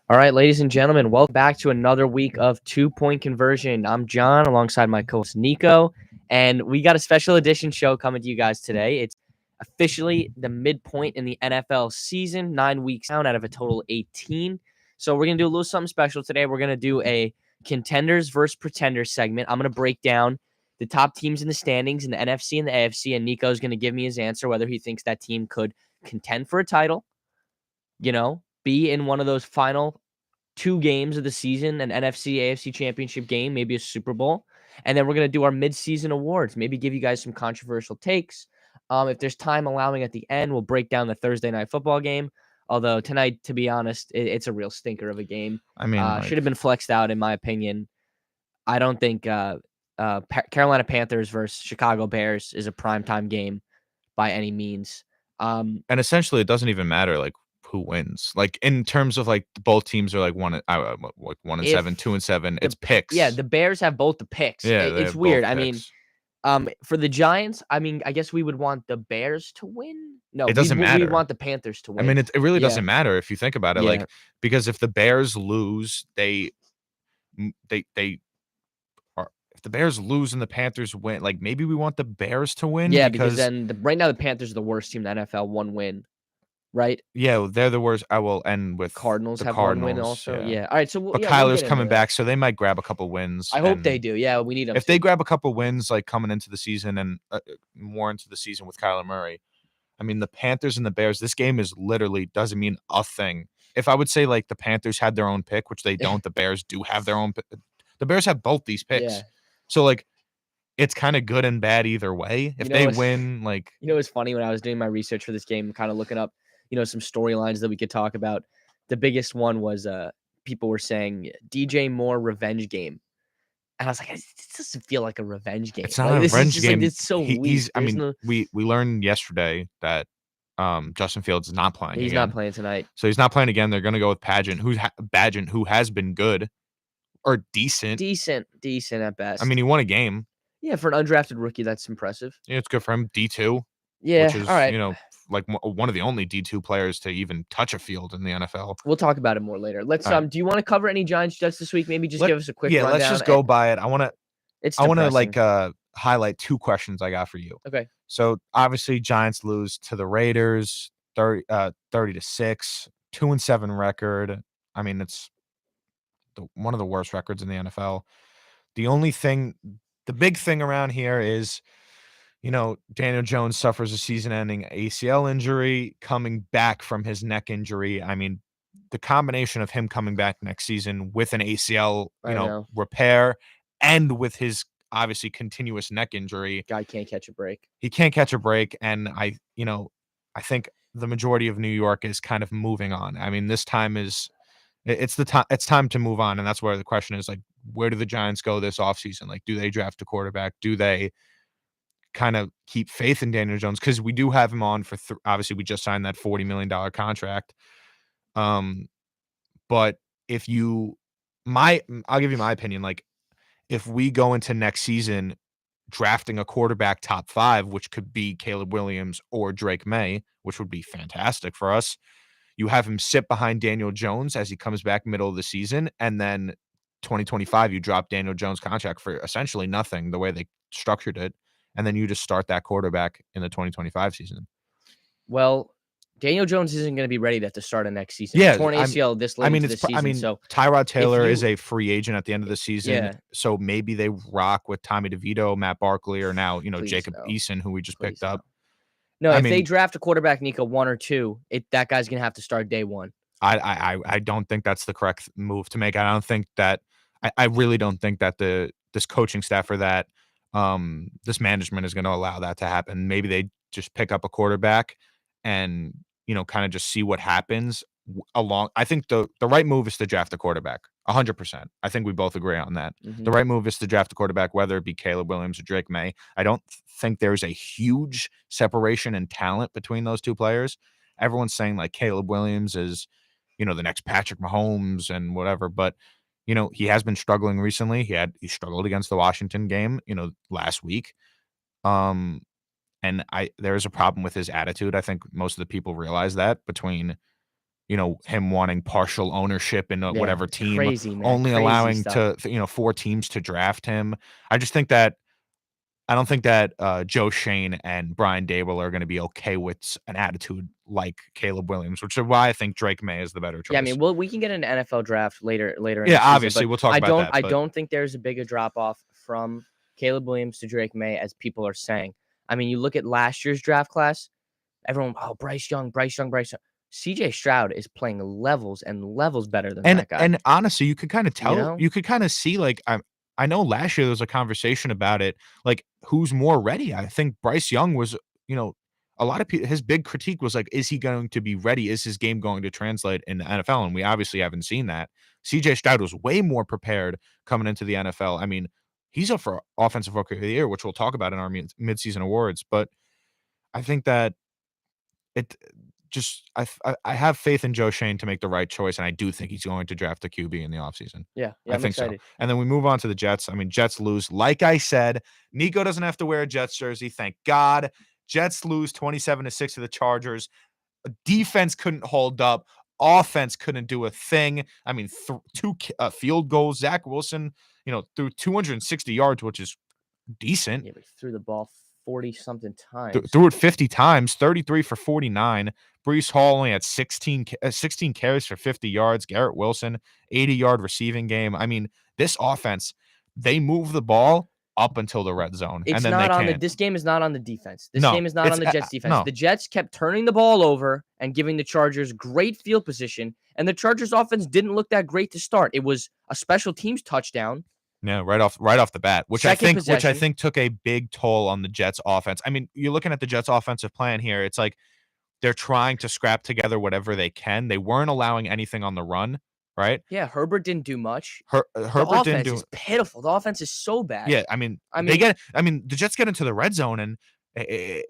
All right, ladies and gentlemen, welcome back to another week of 2 Point Conversion. I'm John alongside my co-host Nico, and we got a special edition show coming to you guys today. It's officially the midpoint in the NFL season, 9 weeks down out of a total 18. So we're going to do a little something special today. We're going to do a Contenders versus Pretenders segment. I'm going to break down the top teams in the standings in the NFC and the AFC, and Nico's going to give me his answer whether he thinks that team could contend for a title, be in one of those final 2 games of the season, an NFC, AFC championship game, maybe a Super Bowl. And then we're going to do our mid-season awards, maybe give you guys some controversial takes. If there's time allowing at the end, we'll break down the Thursday night football game. Although tonight, to be honest, it's a real stinker of a game. Should have been flexed out, in my opinion. I don't think Carolina Panthers versus Chicago Bears is a primetime game by any means. And essentially, it doesn't even matter who wins. Like in terms of both teams are 1-7, 2-7. It's picks. Yeah, the Bears have both the picks. Yeah, it's weird. I mean, for the Giants, I guess we would want the Bears to win. No, it doesn't matter. We want the Panthers to win. I mean, it really doesn't matter if you think about it. Because if the Bears lose, if the Bears lose and the Panthers win, maybe we want the Bears to win. Yeah, because then right now the Panthers are the worst team in the NFL, 1 win. Right? Yeah, they're the worst. I will end with Cardinals the have Cardinals, 1 win also. Yeah. All right. So, but Kyler's coming back, so they might grab a couple wins. I hope they do. Yeah, we need them. If they grab a couple wins, coming into the season and more into the season with Kyler Murray, I mean, the Panthers and the Bears. This game is literally doesn't mean a thing. If I would say the Panthers had their own pick, which they don't, the Bears do have their own. The Bears have both these picks, so it's kind of good and bad either way. If they win, it's funny when I was doing my research for this game, kind of looking up, some storylines that we could talk about. The biggest one was people were saying DJ Moore revenge game. And I was like, it doesn't feel like a revenge game. It's not a revenge game. It's so weak. We learned yesterday that Justin Fields is not playing. He's not playing tonight. So he's not playing again. They're going to go with Badgett, who has been good or decent. Decent at best. I mean, he won a game. Yeah, for an undrafted rookie, that's impressive. Yeah, it's good for him. D2. Yeah, which is, all right. One of the only D2 players to even touch a field in the NFL. We'll talk about it more later. Let's do you want to cover any Giants Jets this week? Maybe give us a quick rundown. Let's just go by it. I want to highlight 2 questions I got for you. Okay. So obviously Giants lose to the Raiders 30-6, 2-7 record. I mean, it's one of the worst records in the NFL. The big thing around here is, Daniel Jones suffers a season-ending ACL injury, coming back from his neck injury. I mean, the combination of him coming back next season with an ACL, repair, and with his obviously continuous neck injury, guy can't catch a break. He can't catch a break, and I think the majority of New York is kind of moving on. I mean, this time it's time to move on, and that's where the question is, where do the Giants go this offseason? Do they draft a quarterback? Do they kind of keep faith in Daniel Jones? Because we do have him on for obviously we just signed that $40 million contract. But I'll give you my opinion. If we go into next season drafting a quarterback top 5, which could be Caleb Williams or Drake May, which would be fantastic for us. You have him sit behind Daniel Jones as he comes back middle of the season, and then 2025 you drop Daniel Jones' contract for essentially nothing, the way they structured it, and then you just start that quarterback in the 2025 season. Well, Daniel Jones isn't going to be ready to start a next season. Yeah, torn ACL this late into the season. So Tyrod Taylor is a free agent at the end of the season. So maybe they rock with Tommy DeVito, Matt Barkley, or now Jacob Eason, who we just picked up. No, if they draft a quarterback, Nico, 1 or 2, that guy's going to have to start day 1. I don't think that's the correct move to make. I don't think that I really don't think that this coaching staff or that this management is going to allow that to happen. Maybe they just pick up a quarterback and kind of just see what happens along. I think the right move is to draft a quarterback 100%. I think we both agree on that. Mm-hmm. The right move is to draft a quarterback, whether it be Caleb Williams or Drake May. I don't think there's a huge separation in talent between those 2 players. Everyone's saying Caleb Williams is, the next Patrick Mahomes and whatever, but he has been struggling recently. He struggled against the Washington game, last week. And there's a problem with his attitude. I think most of the people realize that between him wanting partial ownership in Yeah, whatever it's team, crazy, man. only Crazy allowing stuff. 4 teams to draft him. I just think that I don't think that Joe Shane and Brian Dable are going to be okay with an attitude like Caleb Williams, which is why I think Drake May is the better Yeah, I choice. mean, well, we can get an NFL draft later in Yeah, the season, obviously but we'll talk about that. I But don't think there's a bigger drop off from Caleb Williams to Drake May as people are saying. I mean, you look at last year's draft class, everyone, oh, Bryce Young, Bryce Young, Bryce Young. CJ Stroud is playing levels and levels better than that guy. and honestly, you could kind of You tell, know? you could kind of see like I know last year there was a conversation about it, like who's more ready. I think Bryce Young was, a lot of people, his big critique was like, is he going to be ready? Is his game going to translate in the NFL? And we obviously haven't seen that. CJ Stroud was way more prepared coming into the NFL. I mean, he's up for Offensive Rookie of the Year, which we'll talk about in our midseason awards. But I think that it just I have faith in Joe Shane to make the right choice, and I do think he's going to draft a QB in the offseason. Yeah, I I'm think so. excited. And then we move on to the Jets. I mean, Jets lose. Like I said, Nico doesn't have to wear a Jets jersey. Thank God. Jets lose 27-6 to the Chargers. Defense couldn't hold up. Offense couldn't do a thing. I mean, 2 field goals. Zach Wilson, threw 260 yards, which is decent. Yeah, but he threw the ball 40 something times. Threw it 50 times, 33 for 49. Brees Hall only had 16 carries for 50 yards. Garrett Wilson, 80-yard receiving game. I mean, this offense, they move the ball up until the red zone, and It's then they not on the can't. this game is not on the defense. This No, game is not it's on the Jets defense. no. The Jets kept turning the ball over and giving the Chargers great field position, and the Chargers offense didn't look that great to start. It was a special teams touchdown. Yeah, right off the bat, which I Second think possession. took a big toll on the Jets offense. I mean, you're looking at the Jets offensive plan here. It's like they're trying to scrap together whatever they can. They weren't allowing anything on the run, right? Yeah, Herbert didn't do much. The Herbert didn't offense do. is pitiful. The offense is so bad. Yeah, I mean, I mean, the Jets get into the red zone, and eh,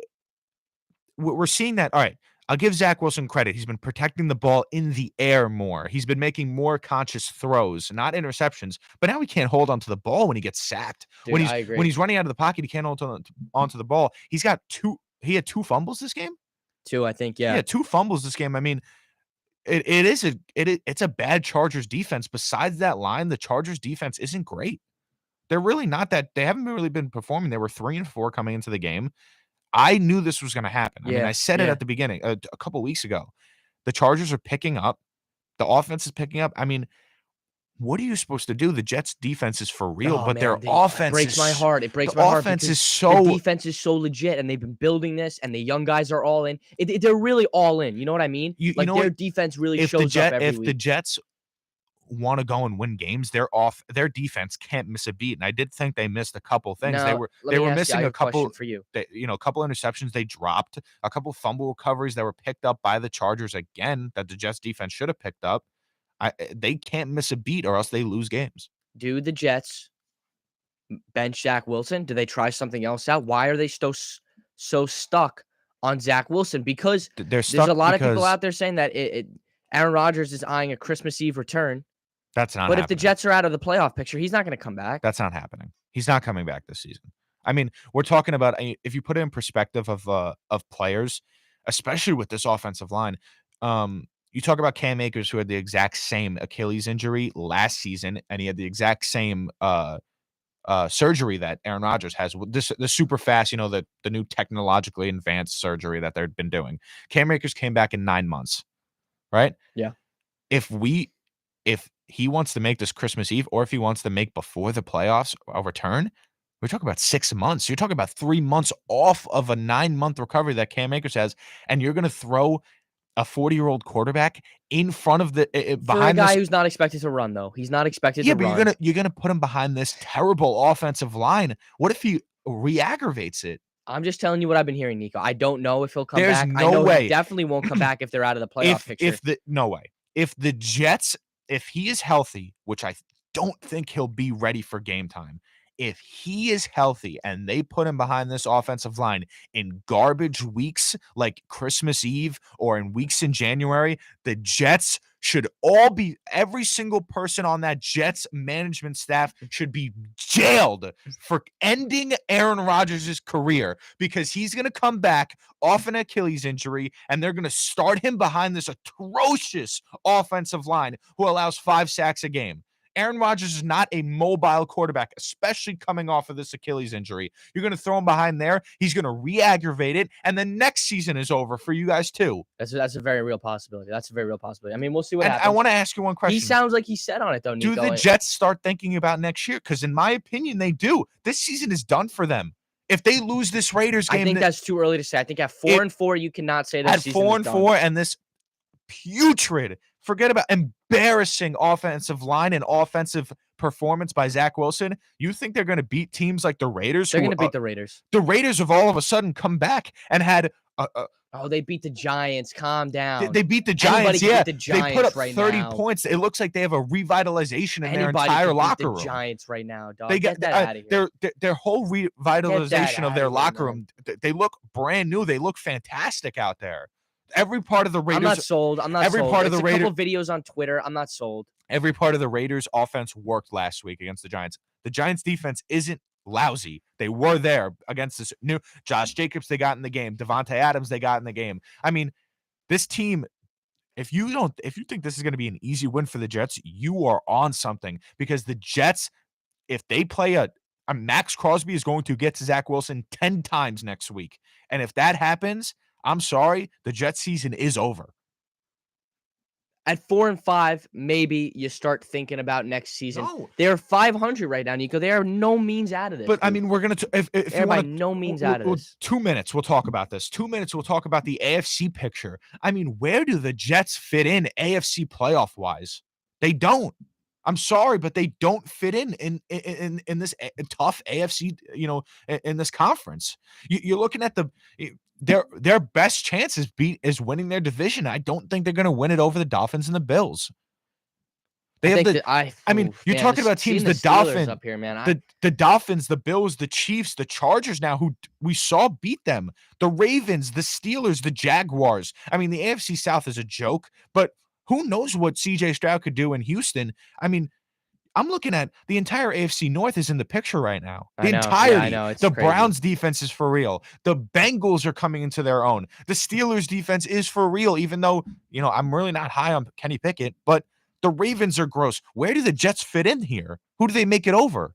we're seeing that. All right, I'll give Zach Wilson credit. He's been protecting the ball in the air more. He's been making more conscious throws, not interceptions. But now he can't hold onto the ball when he gets sacked. dude, I agree. When he's running out of the pocket, he can't hold onto the ball. He had 2 fumbles this game. 2, I think. Yeah. Yeah, 2 fumbles this game. I mean, it's a bad Chargers defense. Besides that line, the Chargers defense isn't great. They're really not that. They haven't really been performing. They were 3-4 coming into the game. I knew this was going to happen. I mean, I said it at the beginning a couple weeks ago. The Chargers are picking up. The offense is picking up. I mean, what are you supposed to do? The Jets defense is for real, but their offense breaks my heart. It breaks the my heart offense because is so the defense is so legit, and they've been building this, and the young guys are all in. They're really all in. You know what I mean? You Like know their what? defense really shows up every If week. the Jets want to go and win games, their defense can't miss a beat. And I did think they missed a couple things. Now, They were missing a question couple for you. a couple interceptions they dropped, a couple fumble recoveries that were picked up by the Chargers again that the Jets defense should have picked up. They can't miss a beat or else they lose games. Do the Jets bench Zach Wilson? Do they try something else out? Why are they so stuck on Zach Wilson? Because They're stuck there's a lot of people because out there saying that Aaron Rodgers is eyeing a Christmas Eve return. that's not But happening. if the Jets are out of the playoff picture, he's not going to come back. That's not happening. He's not coming back this season. I mean, we're talking about, if you put it in perspective of players, especially with this offensive line, you talk about Cam Akers, who had the exact same Achilles injury last season, and he had the exact same surgery that Aaron Rodgers has. The super fast, the new technologically advanced surgery that they've been doing. Cam Akers came back in 9 months, right? Yeah. If he wants to make this Christmas Eve, or if he wants to make before the playoffs a return, we're talking about 6 months. You're talking about 3 months off of a 9-month recovery that Cam Akers has, and you're going to throw a 40-year-old quarterback in front of the behind for a guy this, who's not expected to run, though. He's not expected to yeah, but run. you're gonna put him behind this terrible offensive line. What if he re-aggravates it? I'm just telling you what I've been hearing, Nico. I don't know if he'll come There's back. no I know way. he definitely won't come back if they're out of the playoff picture. No way. If the Jets, if he is healthy, which I don't think he'll be ready for game time. if he is healthy and they put him behind this offensive line in garbage weeks like Christmas Eve or in weeks in January, the Jets should all be, every single person on that Jets management staff should be jailed for ending Aaron Rodgers' career, because he's going to come back off an Achilles injury and they're going to start him behind this atrocious offensive line who allows 5 sacks a game. Aaron Rodgers is not a mobile quarterback, especially coming off of this Achilles injury. You're going to throw him behind there. He's going to re-aggravate it, and the next season is over for you guys too. That's a very real possibility. That's a very real possibility. I mean, we'll see what And happens. I want to ask you one question. He sounds like he's set on it, though, Nico. Do the Jets start thinking about next year? Because in my opinion, they do. This season is done for them. If they lose this Raiders game, I think that's too early to say. I think at 4-4, you cannot say that at 4-4 and this putrid, forget about embarrassing offensive line and offensive performance by Zach Wilson. You think they're going to beat teams like the Raiders? They're going to beat the Raiders. The Raiders have all of a sudden come back and had they beat the Giants. Calm down. They beat the Giants. Anybody beat the Giants they put up right 30 now. points. It looks like they have a revitalization in their Anybody entire could beat locker room. The Giants right now, dog. They Get that out of here. Their whole revitalization of their locker room. They look brand new. They look fantastic out there. Every part of the Raiders. I'm not sold. Every part of the Raiders. A couple videos on Twitter. I'm not sold. Every part of the Raiders offense worked last week against the Giants. The Giants defense isn't lousy. They were there against this new Josh Jacobs. They got in the game. Devontae Adams. They got in the game. I mean, this team. If you think this is going to be an easy win for the Jets, you are on something, because the Jets, if they play a Max Crosby is going to get to Zach Wilson 10 times next week. And if that happens, I'm sorry, the Jets season is over. At 4-5, maybe you start thinking about next season. No. They're 500 right now, Nico. They are no means out of this. But dude. I mean, we're gonna if they're by no means out of this. 2 minutes, we'll talk about this. 2 minutes, we'll talk about the AFC picture. I mean, where do the Jets fit in AFC playoff wise? They don't. I'm sorry, but they don't fit in this tough AFC. In this conference, you're looking at their best chance is winning their division. I don't think they're going to win it over the Dolphins and the Bills. You're talking about teams, the Dolphins up here, man. The Dolphins, the Bills, the Chiefs, the Chargers now, who we saw beat them, the Ravens, the Steelers, the Jaguars. I mean, the AFC South is a joke, but who knows what CJ Stroud could do in Houston? I mean, I'm looking at the entire AFC North is in the picture right now. The entirety. I know. The crazy. Browns defense is for real. The Bengals are coming into their own. The Steelers defense is for real, even though, I'm really not high on Kenny Pickett, but the Ravens are gross. Where do the Jets fit in here? Who do they make it over?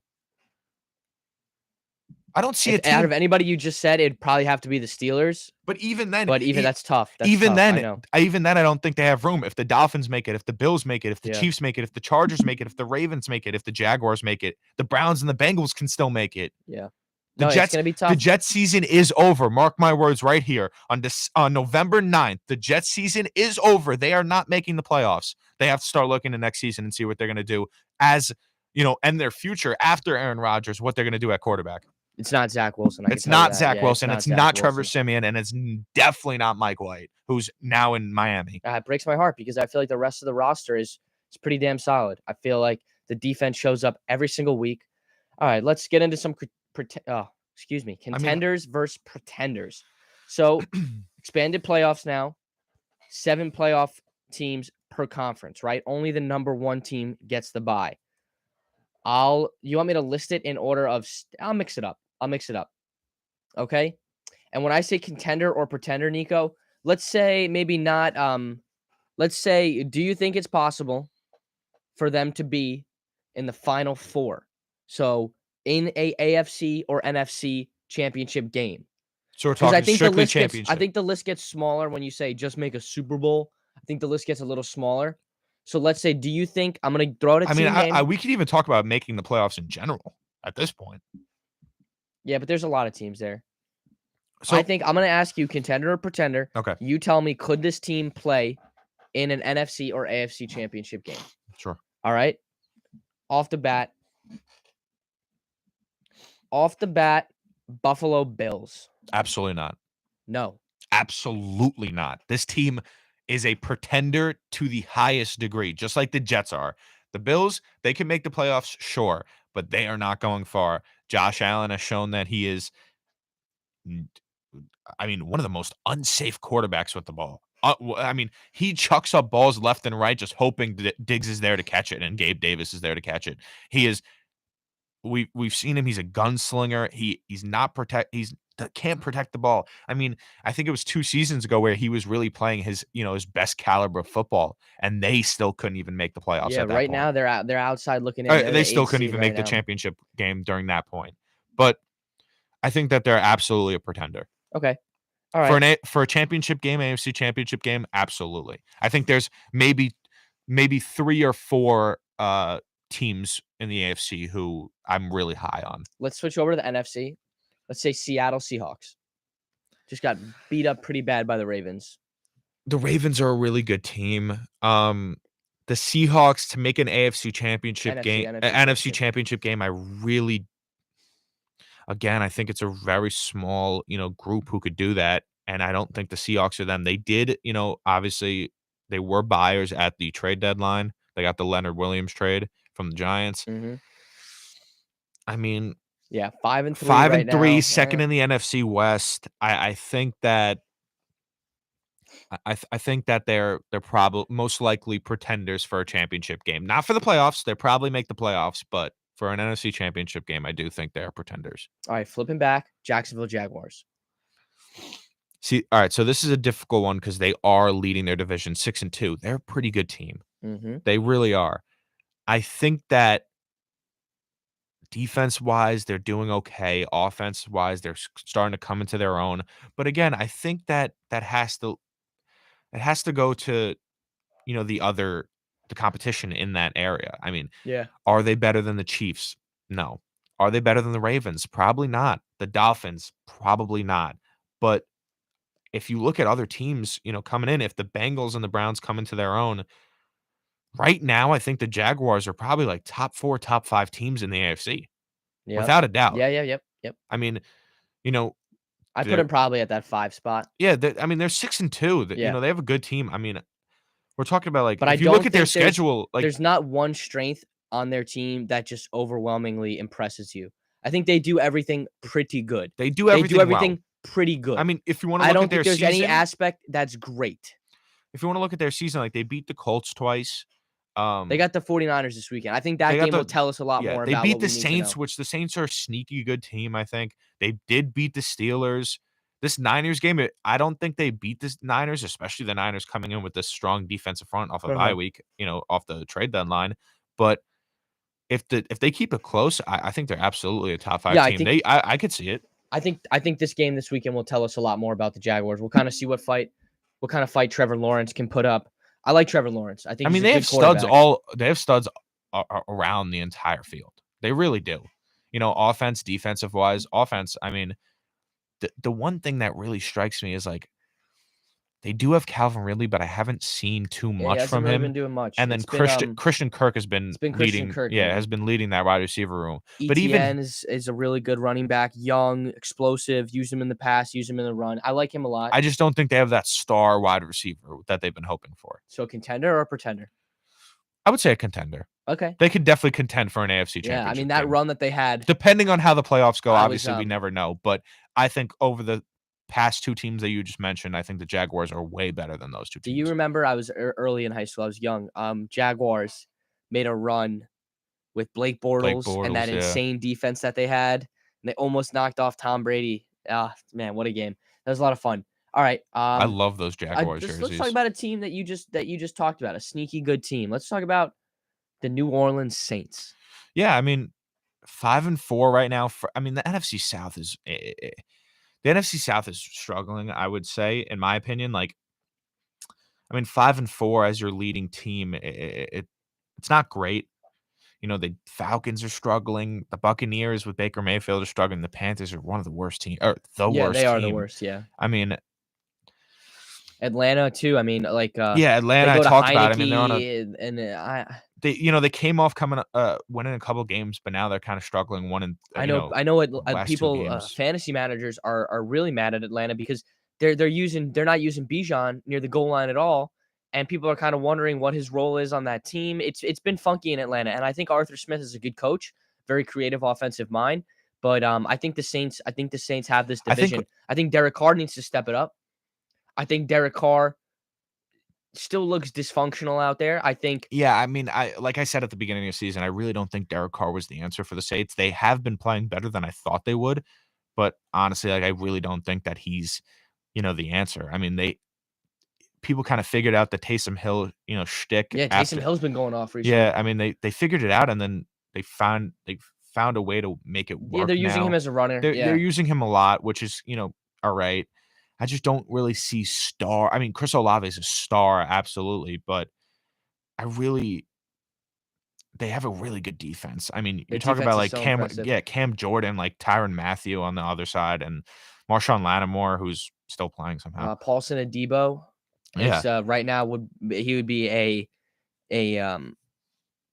I don't see it. Out of anybody you just said, it'd probably have to be the Steelers. But even then, that's tough. Even then, I don't think they have room. If the Dolphins make it, if the Bills make it, if the Chiefs make it, if the Chargers make it, if the Ravens make it, if the Jaguars make it, the Browns and the Bengals can still make it. Yeah. It's gonna be tough. The Jets season is over. Mark my words right here. On November 9th, the Jets season is over. They are not making the playoffs. They have to start looking to next season and see what they're going to do and their future after Aaron Rodgers, what they're going to do at quarterback. It's not Zach Wilson. It's not Zach Wilson. It's not Trevor Siemian, and it's definitely not Mike White, who's now in Miami. It breaks my heart because I feel like the rest of the roster is pretty damn solid. I feel like the defense shows up every single week. All right, let's get into some contenders versus pretenders. So, expanded playoffs now, 7 playoff teams per conference, right? Only the number 1 team gets the bye. You want me to list it in order of? I'll mix it up. Okay. And when I say contender or pretender, Nico, let's say maybe not. Let's say, do you think it's possible for them to be in the Final 4? So in a AFC or NFC championship game. So we're talking strictly championship. I think the list gets smaller when you say just make a Super Bowl. I think the list gets a little smaller. So let's say, do you think I'm going to throw it at team name? We could even talk about making the playoffs in general at this point. Yeah, but there's a lot of teams there. So I think I'm going to ask you, contender or pretender. Okay. You tell me, could this team play in an NFC or AFC championship game? Sure. All right. Off the bat, Buffalo Bills. Absolutely not. No. Absolutely not. This team is a pretender to the highest degree, just like the Jets are. The Bills, they can make the playoffs, sure, but they are not going far. Josh Allen has shown that he is, I mean, one of the most unsafe quarterbacks with the ball. I mean, he chucks up balls left and right, just hoping that Diggs is there to catch it and Gabe Davis is there to catch it. He is. We've seen him. He's a gunslinger. He's not can't protect the ball. I mean, I think it was 2 seasons ago where he was really playing his best caliber of football, and they still couldn't even make the playoffs Yeah, at that right point. now they're outside looking in. They're They the still 8th couldn't seed even right make the now. championship game during that point. But I think that they're absolutely a pretender. Okay. All right. For a championship game, AFC championship game, absolutely. I think there's maybe 3 or 4 teams in the AFC who I'm really high on. Let's switch over to the NFC. Let's say Seattle Seahawks. Just got beat up pretty bad by the Ravens. The Ravens are a really good team. The Seahawks to make an AFC championship game, NFC championship game, I think it's a very small, group who could do that. And I don't think the Seahawks are them. They did, obviously they were buyers at the trade deadline. They got the Leonard Williams trade from the Giants. Mm-hmm. I mean, yeah, 5-3 5-3, now. second in the NFC West. I think that I think that they're probably most likely pretenders for a championship game. Not for the playoffs. They probably make the playoffs, but for an NFC championship game, I do think they're pretenders. All right, flipping back, Jacksonville Jaguars. See, all right, so this is a difficult one because they are leading their division 6-2. They're a pretty good team. Mm-hmm. They really are. I think that defense-wise, they're doing okay. Offense-wise, they're starting to come into their own. But again, I think that has to go to the competition in that area. I mean, yeah, are they better than the Chiefs? No. Are they better than the Ravens? Probably not. The Dolphins? Probably not. But if you look at other teams, coming in, if the Bengals and the Browns come into their own, right now, I think the Jaguars are probably like top 4, top 5 teams in the AFC. yep. Without a doubt. Yep. I mean, I put them probably at that 5 spot. Yeah, they're 6-2. Yeah. They have a good team. I mean, we're talking about like, but if you look at their schedule, like there's not one strength on their team that just overwhelmingly impresses you. I think they do everything pretty good. They do everything pretty good. I mean, if you want to look at their season, I don't think there's any aspect that's great. If you want to look at their season, like they beat the Colts twice. They got the 49ers this weekend. I think that game will tell us a lot more about what we need to know. They beat the Saints, which the Saints are a sneaky good team, I think. They did beat the Steelers. This Niners game, I don't think they beat the Niners, especially the Niners coming in with this strong defensive front off of bye week, off the trade deadline. But if they keep it close, I think they're absolutely a top 5 team. I could see it. I think this game this weekend will tell us a lot more about the Jaguars. We'll kind of see what kind of fight Trevor Lawrence can put up. I like Trevor Lawrence. I think they have studs around the entire field. They really do. Offense, defensive wise, offense. I mean, the one thing that really strikes me is like they do have Calvin Ridley, but I haven't seen too much from him. Really been doing much. And then Christian Kirk has been leading. Has been leading that wide receiver room. But ETN is a really good running back, young, explosive. Use him in the pass, use him in the run. I like him a lot. I just don't think they have that star wide receiver that they've been hoping for. So contender or pretender? I would say a contender. Okay. They could definitely contend for an AFC championship. Yeah, I mean that run that they had. Depending on how the playoffs go, obviously we never know. But I think over the past 2 teams that you just mentioned, I think the Jaguars are way better than those 2 teams. Do you remember? I was early in high school. I was young. Jaguars made a run with Blake Bortles and that insane defense that they had, and they almost knocked off Tom Brady. Ah, man, what a game! That was a lot of fun. All right, I love those Jaguars jerseys. Let's talk about a team that you just talked about, a sneaky good team. Let's talk about the New Orleans Saints. Yeah, I mean, 5-4 right now. The NFC South is. The NFC South is struggling, I would say, in my opinion. 5-4 as your leading team, it's not great. The Falcons are struggling. The Buccaneers with Baker Mayfield are struggling. The Panthers are one of the worst teams, or the worst. Yeah, they are the worst. Yeah. Atlanta too. Atlanta. I talked about it. They came off winning a couple games, but now they're kind of struggling. I know. People, fantasy managers are really mad at Atlanta because they're not using Bijan near the goal line at all, and people are kind of wondering what his role is on that team. It's been funky in Atlanta, and I think Arthur Smith is a good coach, very creative offensive mind. But I think the Saints have this division. I think Derek Carr needs to step it up. I think Derek Carr still looks dysfunctional out there. I think Yeah, I mean, like I said at the beginning of the season, I really don't think Derek Carr was the answer for the Saints. They have been playing better than I thought they would, but honestly, like I really don't think that he's, the answer. I mean, people kind of figured out the Taysom Hill, shtick yeah, Taysom after. Hill's been going off recently. Yeah, I mean, they figured it out, and then they found a way to make it Yeah, work they're using him now. as a runner. They're Yeah. using him a lot, which is, all right. I just don't really see I mean, Chris Olave is a star, absolutely, but I really they have a really good defense. I mean, you Their talk defense about is like so impressive. Cam Jordan, like Tyrann Mathieu on the other side, and Marshawn Lattimore, who's still playing somehow. Paulson Adebo Yeah, is right now would be a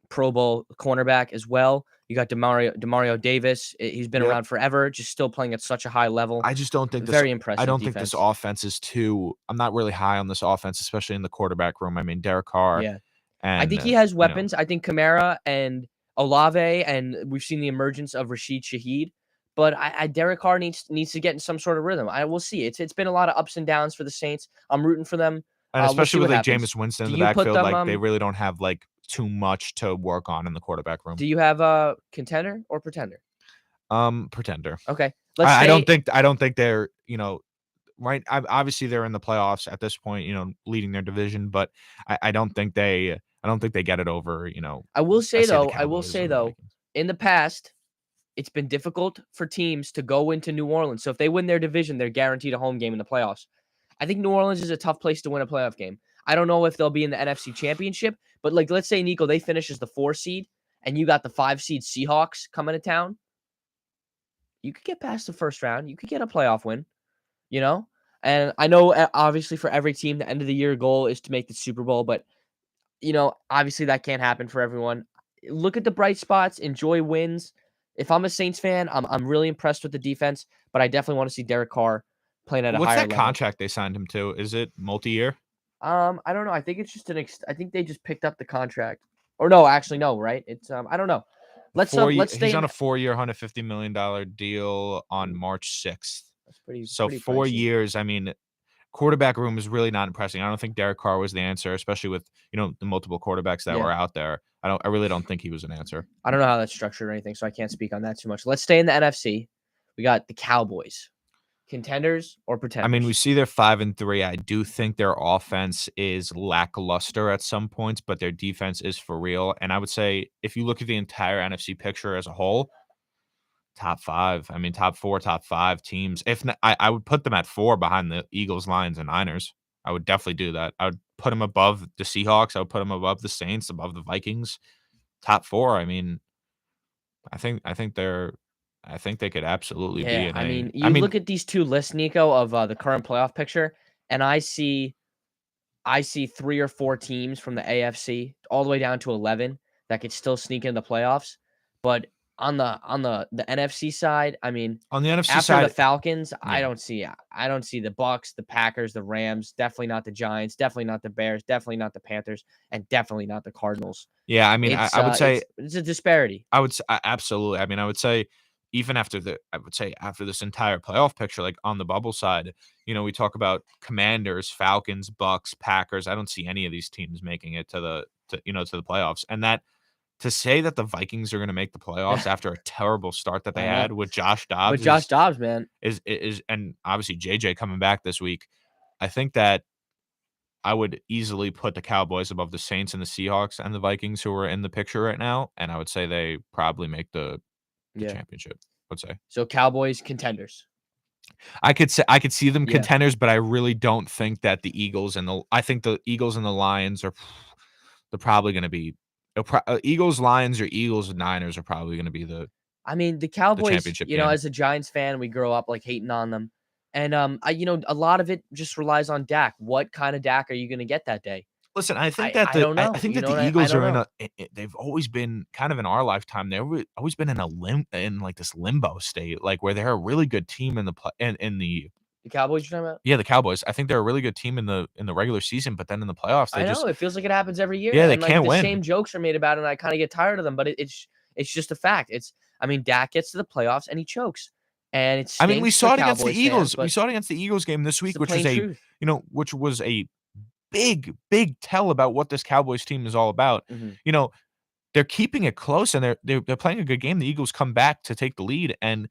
Pro Bowl cornerback as well. You got Demario Davis. He's been yep. around forever, just still playing at such a high level. I just don't think this. Very I impressive don't think this defense. offense is too. I'm not really high on this offense, especially in the quarterback room. I mean, Derek Carr Yeah. I and think he has weapons. I think Kamara and Olave, and we've seen the emergence of Rashid Shaheed. But Derek Carr needs to get in some sort of rhythm. I will see. It's been a lot of ups and downs for the Saints. I'm rooting for them. and We'll see especially with what like happens. Jameis Winston in Do the you put backfield, them? like they really don't have like too much to work on in the quarterback room. Do you have a contender or pretender? Pretender. Okay, let's I say don't think they're right. Obviously they're in the playoffs at this point, leading their division, but I don't think they get it over. I will I say say the though, Cowboys or the Vikings. in the past, it's been difficult for teams to go into New Orleans. So if they win their division, they're guaranteed a home game in the playoffs. I think New Orleans is a tough place to win a playoff game. I don't know if they'll be in the NFC Championship, but like let's say Nico, they finish as the 4 seed and you got the 5 seed Seahawks coming to town. You could get past the first round. You could get a playoff win, you know? And I know obviously for every team the end of the year goal is to make the Super Bowl, but obviously that can't happen for everyone. Look at the bright spots, enjoy wins. If I'm a Saints fan, I'm really impressed with the defense, but I definitely want to see Derek Carr playing at a What's higher that level. contract they signed him to? Is it multi-year? I don't know. I think it's just I think they just picked up the contract. Or no, actually no, right? It's I don't know. Let's stay He's on in a 4-year, $150 million deal on March 6th. That's pretty So pretty 4 pricey. years. I mean, quarterback room is really not impressing. I don't think Derek Carr was the answer, especially with the multiple quarterbacks that Yeah. were out there. I really don't think he was an answer. I don't know how that's structured or anything, so I can't speak on that too much. Let's stay in the NFC. We got the Cowboys. Contenders or pretenders? I mean, we see they're 5-3. I do think their offense is lackluster at some points, but their defense is for real. And I would say if you look at the entire NFC picture as a whole, top 5. I mean, top 4, top 5 teams. If not, I would put them at 4 behind the Eagles, Lions, and Niners. I would definitely do that. I would put them above the Seahawks. I would put them above the Saints, above the Vikings. Top 4. I mean, I think they could absolutely be Yeah, in I a. mean, you look at these two lists, Nico, of the current playoff picture, and I see 3 or 4 teams from the AFC all the way down to 11 that could still sneak in the playoffs. But on the NFC side, I mean, on the NFC after side, the Falcons, I yeah. don't see the Bucks, the Packers, the Rams, definitely not the Giants, definitely not the Bears, definitely not the Panthers, and definitely not the Cardinals. Yeah, I mean, I would say it's a disparity. I would absolutely. I mean, I would say even after this entire playoff picture, like on the bubble side, we talk about Commanders, Falcons, Bucks, Packers. I don't see any of these teams making it to the playoffs, and that to say that the Vikings are going to make the playoffs after a terrible start that they had with Josh Dobbs, With Josh Dobbs, man, is and obviously JJ coming back this week. I think that I would easily put the Cowboys above the Saints and the Seahawks and the Vikings who are in the picture right now, and I would say they probably make the championship. Let's say. So Cowboys contenders. I could see them contenders, but I really don't think that the Eagles and the Lions are they're probably going to be Eagles, Lions, or Eagles and Niners are probably going to be the. I mean, the Cowboys, championship game. as a Giants fan, we grow up like hating on them. And a lot of it just relies on Dak. What kind of Dak are you going to get that day? Listen, I think that the Eagles are in a. They've always been kind of in our lifetime. They've always been in like this limbo state, like where they're a really good team in the Cowboys you're talking about? Yeah, the Cowboys. I think they're a really good team in the regular season, but then in the playoffs, I know it feels like it happens every year. Yeah, they and, can't the win. Same jokes are made about it, and I kind of get tired of them. But it's It's just a fact. Dak gets to the playoffs and he chokes. And it I mean, we stinks saw for it against the Cowboys fans, Eagles. We but saw it against the Eagles game this it's week, the which was plain truth. which was a big, big tell about what this Cowboys team is all about. Mhm. They're keeping it close and they're playing a good game. The Eagles come back to take the lead, and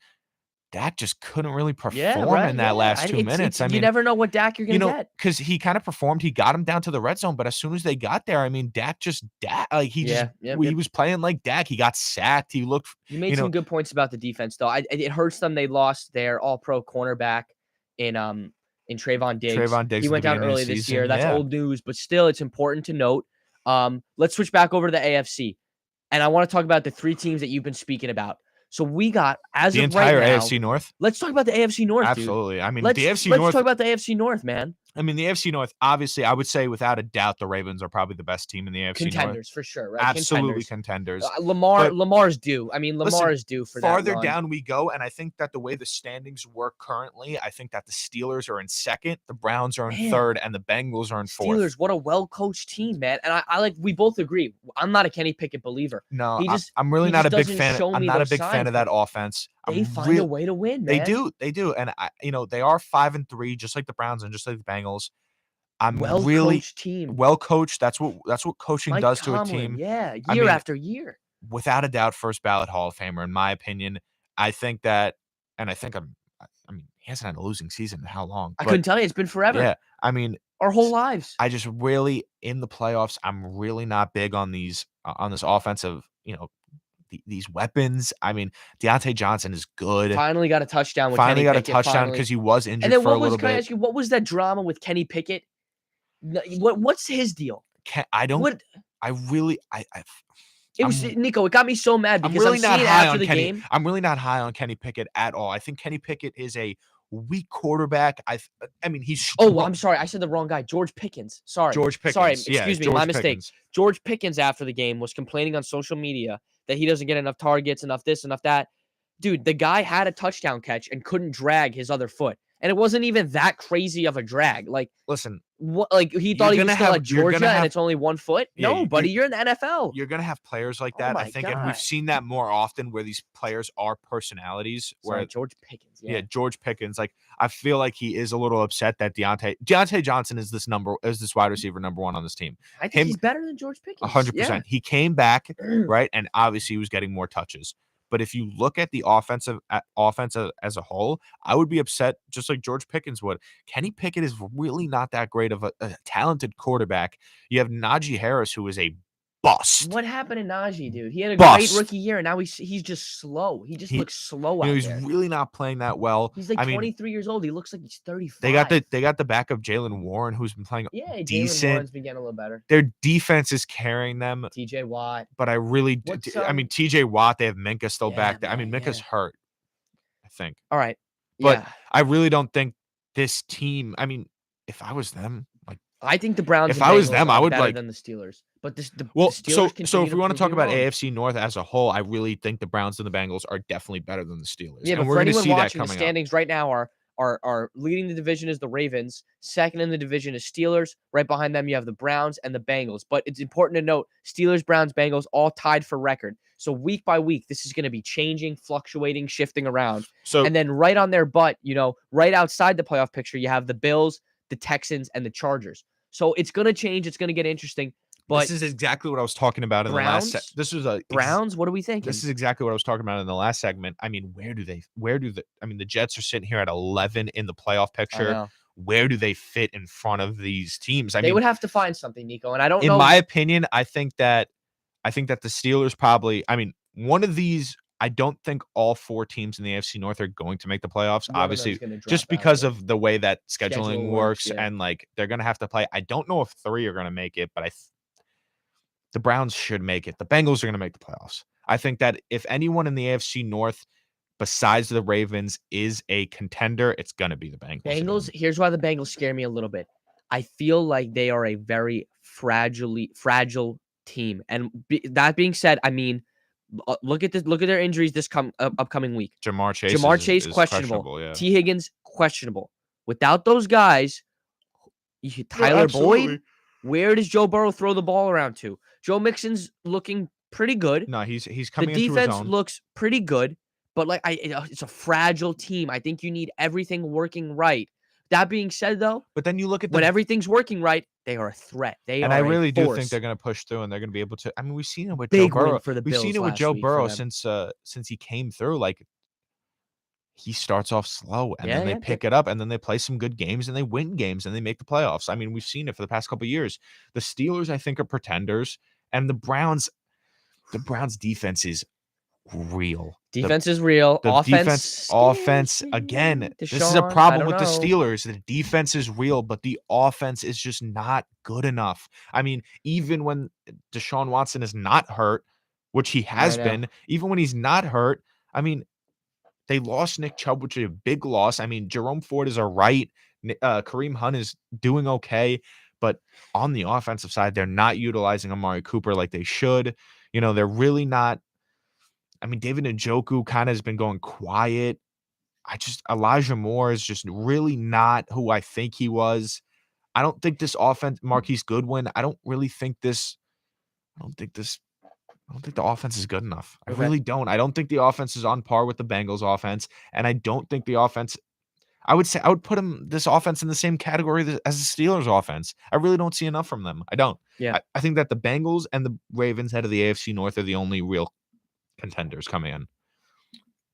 Dak just couldn't really Yeah, perform right. in that last 2 minutes. I You mean, never know what Dak you're gonna get. because he kind of performed. He got him down to the red zone, but as soon as they got there, I mean, like Yeah, yep, he yep. was playing like Dak. He got sacked. He looked, You made you know, some good points about the defense, though. It hurts them. They lost their All-Pro cornerback in Trayvon Diggs. Trayvon Diggs He at the went down beginning of the early this year. season. That's Yeah. old news, but still, it's important to note. Let's switch back over to the AFC, and I want to talk about the three teams that you've been speaking about. So we got, as The of right entire now, AFC North. let's talk about the AFC North, dude. Absolutely. I mean, Let's the AFC let's North. talk about the AFC North, man. I mean, the AFC North, obviously, I would say without a doubt, the Ravens are probably the best team in the AFC North. Contenders for sure, right? Absolutely contenders. Lamar, But Lamar's due. Lamar listen, is due for that farther run. down we go, and I think that the way the standings work currently, I think that the Steelers are in second, the Browns are in Man. third, and the Bengals are in fourth. Steelers, what a well-coached team, man. And I like, we both agree. I'm not a Kenny Pickett believer. No, He just I'm really he not a just big doesn't fan. show I'm me not a those big fan signs, of that but offense. They find a way to win, man. They do, and they are 5-3, just like the Browns and just like the Bengals. I'm really Well-coached team. well coached. That's what coaching Mike does to a Tomlin, team. yeah, I year mean, after year. Without a doubt, first ballot Hall of Famer, in my opinion. I think that, and I think I mean, he hasn't had a losing season in how long? I couldn't tell you. It's been forever. Yeah, I mean, our whole lives. I just really, in the playoffs, I'm really not big on these on this offensive, these weapons. I mean, Deontay Johnson is good. Finally got a touchdown with Finally Kenny got Pickett, a touchdown because he was injured and then for a little can I bit. ask you, what was that drama with Kenny Pickett? What's his deal? I don't. What? I really. It was Nico. It got me so mad because I'm really not high on Kenny. game. I'm really not high on Kenny Pickett at all. I think Kenny Pickett is a weak quarterback. I mean, he's. Oh, I'm sorry. I said the wrong guy. George Pickens. Sorry. George Pickens. Sorry. Yeah, Excuse me. George My mistake. Pickens. George Pickens after the game was complaining on social media that he doesn't get enough targets, enough this, enough that. Dude, the guy had a touchdown catch and couldn't drag his other foot. And it wasn't even that crazy of a drag. Like, listen, what? Like, he thought he was still at Georgia and it's only 1 foot. Yeah, no, buddy, you're in the NFL. You're gonna have players like that. I think, and we've seen that more often where these players are personalities. Where George Pickens, yeah, George Pickens. Like, I feel like he is a little upset that Deontay Johnson is this wide receiver number 1 on this team. I think he's better than George Pickens. 100%. He came back right, and obviously he was getting more touches. But if you look at the offense as a whole, I would be upset just like George Pickens would. Kenny Pickett is really not that great of a talented quarterback. You have Najee Harris, who is a bust. What happened to Najee, dude? He had a great rookie year, and now he's just slow. He just looks slow out there. He's really not playing that well. He's like 23 years old. He looks like he's 35. They got the backup Jalen Warren, who's been playing decent. Jalen Warren's been getting a little better. Their defense is carrying them. TJ Watt. But I really, I mean, TJ Watt. They have Minka still back there. I mean, Minka's hurt, I think. All right, but I really don't think this team. I mean, if I was them, I think the Browns. If I was them, I would better than the Steelers. But the Steelers so if we want to talk about AFC North as a whole, I really think the Browns and the Bengals are definitely better than the Steelers. Yeah, but for anyone watching, the standings right now are leading the division is the Ravens. Second in the division is Steelers. Right behind them, you have the Browns and the Bengals. But it's important to note, Steelers, Browns, Bengals all tied for record. So week by week, this is going to be changing, fluctuating, shifting around. And then right on their butt, right outside the playoff picture, you have the Bills, the Texans, and the Chargers. So it's going to change. It's going to get interesting. But this is exactly what I was talking about in the last. This was Browns. What are we thinking? This is exactly what I was talking about in the last segment. I mean, the Jets are sitting here at 11 in the playoff picture. Where do they fit in front of these teams? They would have to find something, Nico. And I don't know. In my opinion, I think that the Steelers probably. I mean, one of these. I don't think all 4 teams in the AFC North are going to make the playoffs, obviously, just because of the way that scheduling works and they're going to have to play. I don't know if 3 are going to make it, but the Browns should make it. The Bengals are going to make the playoffs. I think that if anyone in the AFC North besides the Ravens is a contender, it's going to be the Bengals. Here's why the Bengals scare me a little bit. I feel like they are a very fragile team. And that being said, I mean, look at their injuries this upcoming week. Jamar Chase is questionable. Yeah. T. Higgins questionable. Without those guys, Tyler Boyd, where does Joe Burrow throw the ball around to? Joe Mixon's looking pretty good. No, he's The coming into his defense own. looks pretty good, but like it's a fragile team. I think you need everything working right. That being said, though, But then you look at when the everything's working right, they are a threat. They and are I a really do think force. they're going to push through and they're going to be able to. I mean, we've seen it with Joe Big win Burrow. for the We've seen Bills it with last Joe week for Burrow them. since he came through. Like he starts off slow and then they Yeah. pick it up and then they play some good games and they win games and they make the playoffs. I mean, we've seen it for the past couple of years. The Steelers, I think, are pretenders, and the Browns defense is real. Defense is real. The Offense offense, scares again, me. this is a Deshaun, I problem don't with the know. Steelers. The defense is real, but the offense is just not good enough. I mean, even when Deshaun Watson is not hurt, which he has know. been, even when he's not hurt, I mean, they lost Nick Chubb, which is a big loss. I mean, Jerome Ford is a right. Kareem Hunt is doing okay, but on the offensive side, they're not utilizing Amari Cooper like they should. You know, they're really not. I mean, David Njoku kind of has been going quiet. Elijah Moore is just really not who I think he was. I don't think this offense, Marquise Goodwin, I don't think the offense is good enough. I Okay. really don't. I don't think the offense is on par with the Bengals offense. And I don't think the offense, I would put this offense in the same category as the Steelers offense. I really don't see enough from them. I don't. Yeah. I think that the Bengals and the Ravens, head of the AFC North, are the only real contenders coming in.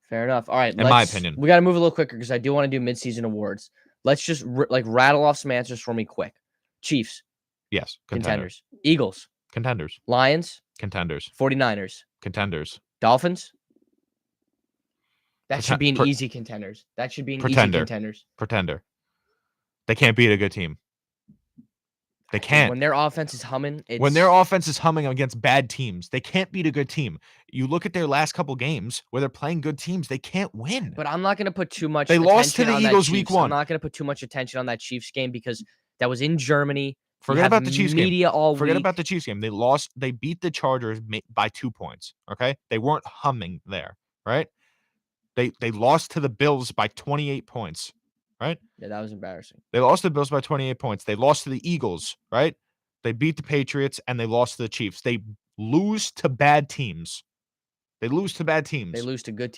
Fair enough. All right. In my opinion. We got to move a little quicker because I do want to do midseason awards. Let's just rattle off some answers for me quick. Chiefs. Yes. Contenders. Eagles. Contenders. Lions. Contenders. 49ers. Contenders. Dolphins. That should be an easy contenders. That should be an easy contenders. Pretender. They can't beat a good team. They can't. When their offense is humming, against bad teams, they can't beat a good team. You look at their last couple games where they're playing good teams, they can't win. But I'm not going to put too much. They lost to the Eagles week 1. I'm not going to put too much attention on that Chiefs game because that was in Germany. Forget about the Chiefs game. Forget about the Chiefs game. They lost. They beat the Chargers by 2 points. Okay, they weren't humming there, right? They lost to the Bills by 28 points. Right? Yeah, that was embarrassing. They lost to the Bills by 28 points. They lost to the Eagles, right? They beat the Patriots, and they lost to the Chiefs. They lose to bad teams. They lose to good teams. They lose to good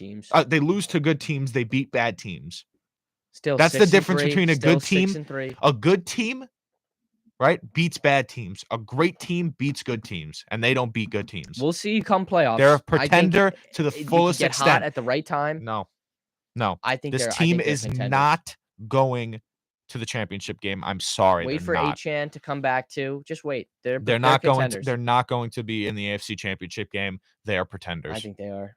teams. They beat bad teams. Still, that's the difference between a good team. 6-3. A good team, right, beats bad teams. A great team beats good teams, and they don't beat good teams. We'll see come playoffs. They're a pretender to the fullest extent. Hot at the right time. No. I think this team is not going to the championship game. I'm sorry. Wait for Achan to come back too. Just wait. They're not going to. They're not going to be in the AFC Championship game. They are pretenders. I think they are.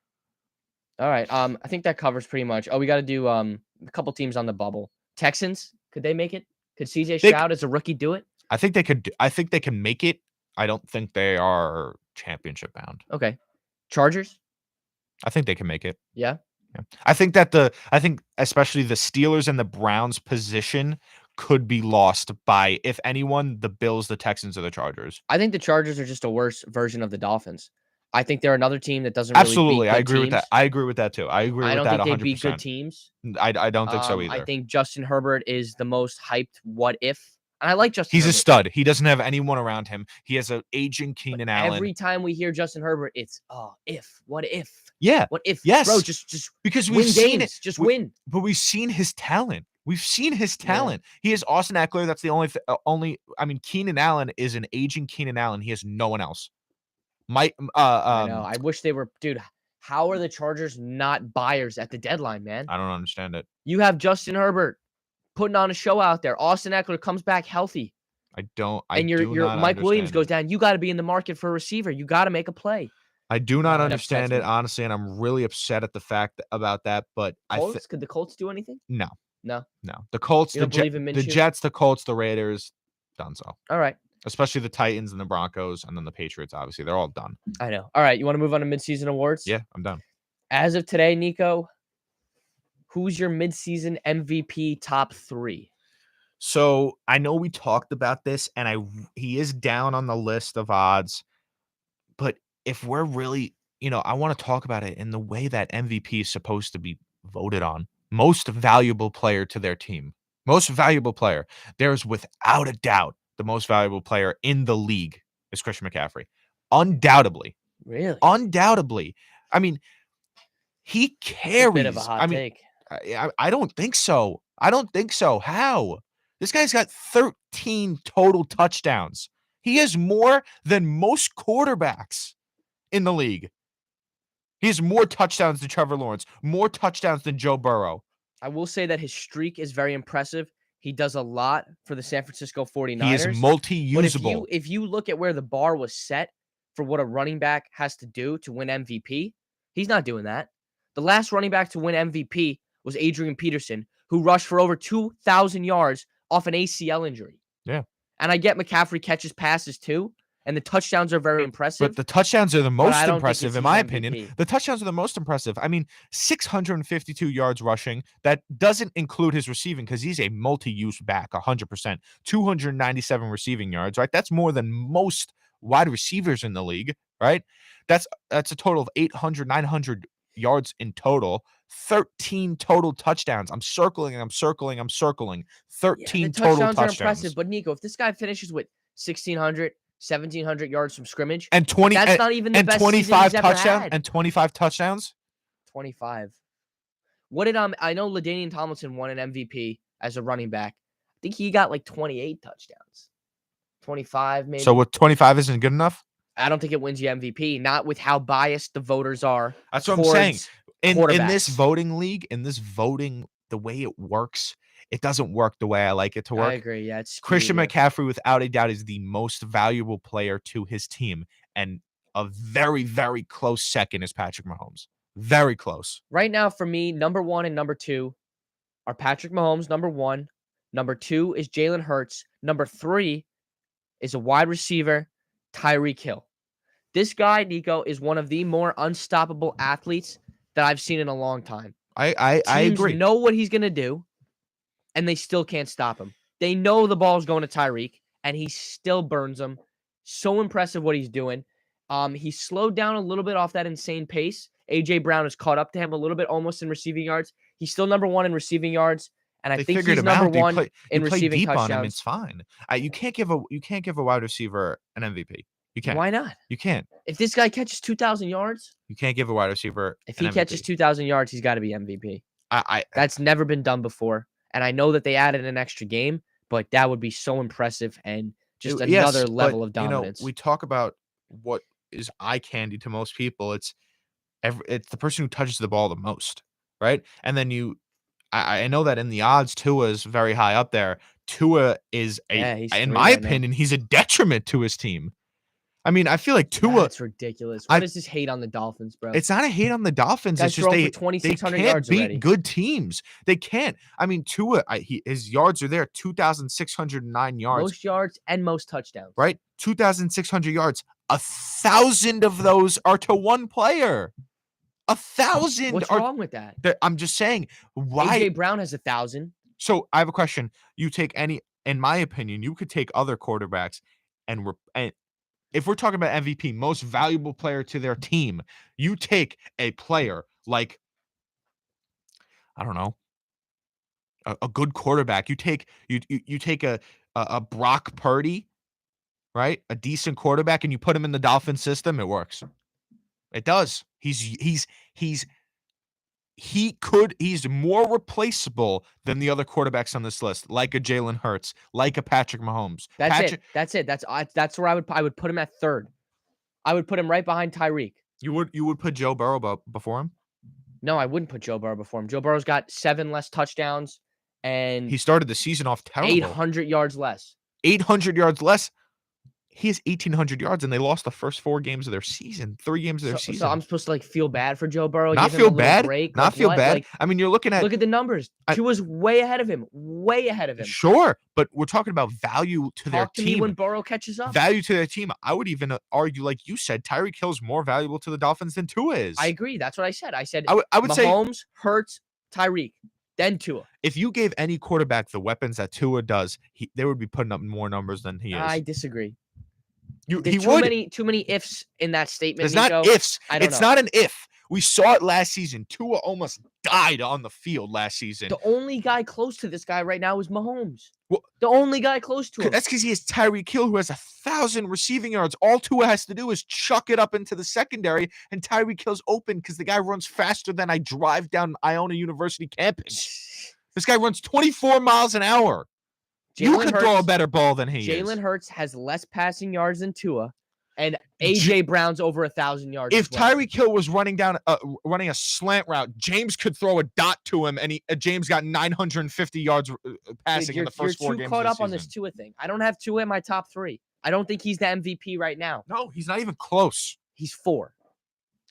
All right. I think that covers pretty much. Oh, we got to do a couple teams on the bubble. Texans, could they make it? Could CJ Stroud as a rookie do it? I think they could. I think they can make it. I don't think they are championship bound. Okay. Chargers? I think they can make it. Yeah. Yeah. I think especially the Steelers and the Browns position could be lost by, if anyone, the Bills, the Texans, or the Chargers. I think the Chargers are just a worse version of the Dolphins. I think they're another team that doesn't absolutely. Really beat I agree teams. with that. I agree with that too. I agree with that 100%. I don't think they beat good teams. I don't think so either. I think Justin Herbert is the most hyped what if. And I like Justin Herbert. He's a stud. He doesn't have anyone around him. He has an aging Keenan Allen. Every time we hear Justin Herbert, it's what if? Yeah. What if? Yes. Bro, just because we've win seen games. Just win. But we've seen his talent. Yeah. He has Austin Eckler. That's the only. I mean, Keenan Allen is an aging Keenan Allen. He has no one else. I know. I wish they were, dude. How are the Chargers not buyers at the deadline, man? I don't understand it. You have Justin Herbert putting on a show out there. Austin Eckler comes back healthy. Your Mike Williams goes down. You got to be in the market for a receiver. You got to make a play. I do not understand it, honestly, and I'm really upset at the fact about that. But could the Colts do anything? No. The Colts, the Jets, the Colts, the Raiders, done so. All right. Especially the Titans and the Broncos, and then the Patriots. Obviously, they're all done. I know. All right, you want to move on to midseason awards? Yeah, I'm done. As of today, Nico, who's your midseason MVP top 3? So I know we talked about this, and he is down on the list of odds. But if we're really, I want to talk about it in the way that MVP is supposed to be voted on. Most valuable player to their team. Most valuable player. There's without a doubt the most valuable player in the league is Christian McCaffrey. Undoubtedly. Really? Undoubtedly. I mean, he It's a bit of a carries. hot I mean, take. I don't think so. I don't think so. How? This guy's got 13 total touchdowns. He has more than most quarterbacks in the league. He has more touchdowns than Trevor Lawrence, more touchdowns than Joe Burrow. I will say that his streak is very impressive. He does a lot for the San Francisco 49ers. He is multi-usable. But if you look at where the bar was set for what a running back has to do to win MVP, he's not doing that. The last running back to win MVP was Adrian Peterson, who rushed for over 2,000 yards off an ACL injury. Yeah. And I get McCaffrey catches passes too, and the touchdowns are very impressive. But the touchdowns are the most impressive, in my MVP. opinion. The touchdowns are the most impressive. I mean, 652 yards rushing. That doesn't include his receiving because he's a multi-use back, 100%. 297 receiving yards, right? That's more than most wide receivers in the league, right? That's a total of 800, 900 yards in total. 13 total touchdowns. I'm circling. 13 the total touchdowns are touchdowns. impressive. But Nico, if this guy finishes with 1,600, 1,700 yards from scrimmage, and 20, that's not even the and best 25 season he's touchdowns ever had. and 25 touchdowns. 25. What did I know LaDainian Tomlinson won an MVP as a running back. I think he got like 28 touchdowns. 25 maybe. So what, 25 isn't good enough? I don't think it wins you MVP, not with how biased the voters are. That's what I'm saying. In this voting league, the way it works, it doesn't work the way I like it to work. I agree. Yeah, it's Christian McCaffrey, without a doubt, is the most valuable player to his team, and a very, very close second is Patrick Mahomes. Very close. Right now, for me, number 1 and number 2 are Patrick Mahomes, number 1. Number 2 is Jalen Hurts. Number 3 is a wide receiver, Tyreek Hill. This guy, Nico, is one of the more unstoppable athletes that I've seen in a long time. I agree. Teams know what he's going to do, and they still can't stop him. They know the ball's going to Tyreek, and he still burns them. So impressive what he's doing. He slowed down a little bit off that insane pace. A.J. Brown has caught up to him a little bit almost in receiving yards. He's still number 1 in receiving yards, and I think he's number 1 in receiving touchdowns. On him, it's fine. You can't give a wide receiver an MVP. You can't. Why not? You can't. If this guy catches 2,000 yards, you can't give a wide receiver. If he catches 2,000 yards, he's got to be MVP. I That's never been done before, and I know that they added an extra game, but that would be so impressive and just another level of dominance. We talk about what is eye candy to most people. It's the person who touches the ball the most, right? And then I know that in the odds, Tua is very high up there. Tua is in my opinion, he's a detriment to his team. I mean, I feel like Tua. That's ridiculous. What is this hate on the Dolphins, bro? It's not a hate on the Dolphins. It's just they can't beat good teams. They can't. I mean, Tua, his yards are there, 2,609 yards. Most yards and most touchdowns. Right? 2,600 yards. 1,000 of those are to one player. 1,000. What's wrong with that? I'm just saying. Why? A.J. Brown has 1,000. So I have a question. You take in my opinion, you could take other quarterbacks and if we're talking about MVP, most valuable player to their team, you take a player like, I don't know, a good quarterback. You take a Brock Purdy, right? A decent quarterback, and you put him in the Dolphins system, it works. It does. He's more replaceable than the other quarterbacks on this list, like a Jalen Hurts, like a Patrick Mahomes. That's it. That's where I would put him at 3rd. I would put him right behind Tyreek. You would put Joe Burrow before him? No, I wouldn't put Joe Burrow before him. Joe Burrow's got 7 less touchdowns, and he started the season off terrible. 800 yards less. 800 yards less. He has 1,800 yards, and they lost the first 4 games of their season, 3 games of their season. So I'm supposed to feel bad for Joe Burrow? Not feel bad. Break? Not feel bad. I mean, you're looking at. Look at the numbers. Tua's way ahead of him. Way ahead of him. Sure, but we're talking about value to their team. Me when Burrow catches up. Value to their team. I would even argue, like you said, Tyreek Hill's more valuable to the Dolphins than Tua is. I agree. That's what I said. I said I would say Mahomes, Hurts, Tyreek, then Tua. If you gave any quarterback the weapons that Tua does, they would be putting up more numbers than he is. I disagree. There's too many ifs in that statement. There's Nico. not ifs. I don't know. Not an if. We saw it last season. Tua almost died on the field last season. The only guy close to this guy right now is Mahomes. Well, the only guy close to him. That's because he has Tyreek Hill, who has 1,000 receiving yards. All Tua has to do is chuck it up into the secondary, and Tyreek Hill's open because the guy runs faster than I drive down Iona University campus. This guy runs 24 miles an hour. You could throw a better ball than he is. Jalen Hurts has less passing yards than Tua, and A.J. Brown's over 1,000 yards. If Tyreek Hill was running a slant route, James could throw a dot to him, and James got 950 yards passing in the first 4 games. You're too caught up on this Tua thing. I don't have Tua in my top 3. I don't think he's the MVP right now. No, he's not even close. He's 4.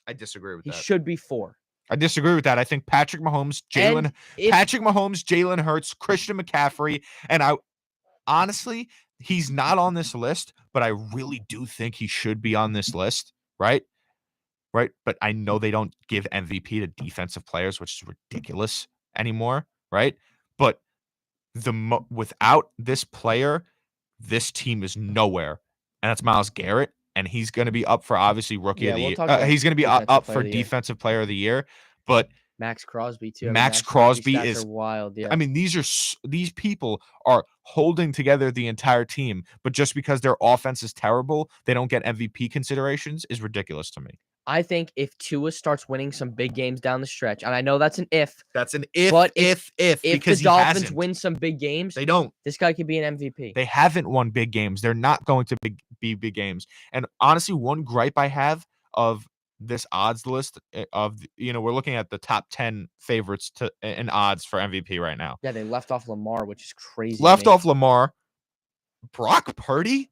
I disagree with that. He should be 4. I disagree with that. I think Patrick Mahomes, Jalen Hurts, Christian McCaffrey, and honestly, he's not on this list, but I really do think he should be on this list, right? Right? But I know they don't give MVP to defensive players, which is ridiculous anymore, right? But without this player, this team is nowhere. And that's Myles Garrett, and he's going to be up for obviously rookie of the year. He's going to be up for defensive player of the year, but Max Crosby too. Max Crosby is wild. Yeah. I mean, these people are holding together the entire team, but just because their offense is terrible, they don't get MVP considerations is ridiculous to me. I think if Tua starts winning some big games down the stretch, and I know that's an if. That's an if. But if the Dolphins win some big games, they don't. This guy could be an MVP. They haven't won big games. They're not going to be big games. And honestly, one gripe I have of this odds list of, we're looking at the top 10 favorites in odds for MVP right now. Yeah, they left off Lamar, which is crazy. Left off Lamar. Brock Purdy?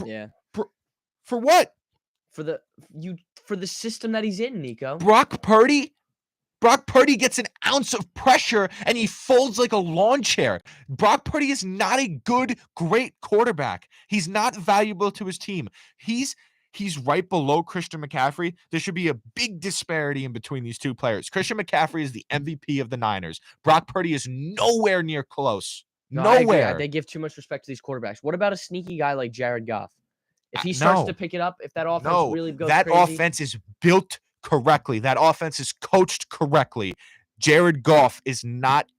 Yeah. For what? For the system that he's in, Nico. Brock Purdy gets an ounce of pressure and he folds like a lawn chair. Brock Purdy is not a great quarterback. He's not valuable to his team. He's right below Christian McCaffrey. There should be a big disparity in between these two players. Christian McCaffrey is the MVP of the Niners. Brock Purdy is nowhere near close. Nowhere. They give too much respect to these quarterbacks. What about a sneaky guy like Jared Goff? If he starts to pick it up, if that offense really goes that crazy. Offense is built correctly. That offense is coached correctly. Jared Goff is not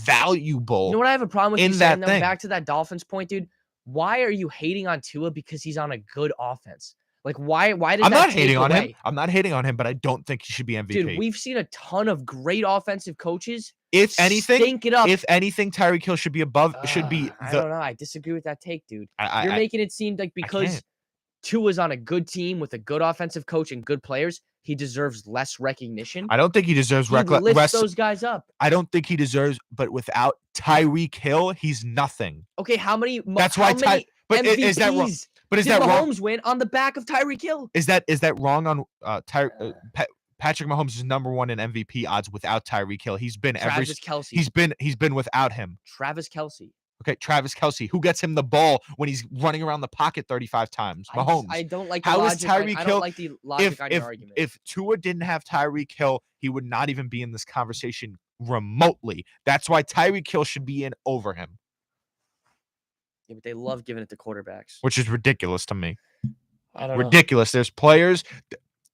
valuable. You know what I have a problem with? Back to that Dolphins point, dude. Why are you hating on Tua because he's on a good offense? Like, why does I'm that not hating on away? him. I'm not hating on him, but I don't think he should be MVP. Dude, we've seen a ton of great offensive coaches. If anything, Tyreek Hill should be above. I don't know. I disagree with that take, dude. You're making it seem like because Tua's on a good team with a good offensive coach and good players, he deserves less recognition. I don't think he deserves lift those guys up. I don't think he deserves, but without Tyreek Hill, he's nothing. Okay, how many? That's why. But MVPs is that wrong? But is that wrong? Mahomes win on the back of Tyreek Hill. Is that wrong on Patrick Mahomes is number 1 in MVP odds without Tyreek Hill. He's been Travis Kelce. He's been without him. Travis Kelce. Okay, Travis Kelce. Who gets him the ball when he's running around the pocket 35 times? Mahomes. I don't like the logic. I don't like the logic on your argument. If Tua didn't have Tyreek Hill, he would not even be in this conversation remotely. That's why Tyreek Hill should be in over him. Yeah, but they love giving it to quarterbacks. Which is ridiculous to me. I don't know. Ridiculous. There's players.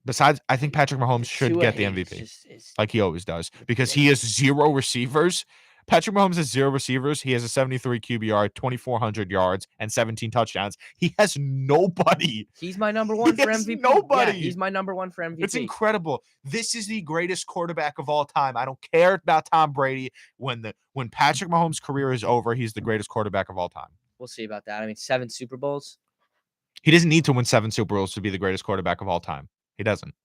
Besides, I think Patrick Mahomes should get the MVP. Like he always does. Because he has 0 receivers. Patrick Mahomes has 0 receivers. He has a 73 QBR, 2,400 yards, and 17 touchdowns. He has nobody. He's my number 1 for MVP. Nobody. Yeah, he's my number 1 for MVP. It's incredible. This is the greatest quarterback of all time. I don't care about Tom Brady. When Patrick Mahomes' career is over, he's the greatest quarterback of all time. We'll see about that. I mean, 7 Super Bowls. He doesn't need to win 7 Super Bowls to be the greatest quarterback of all time. He doesn't.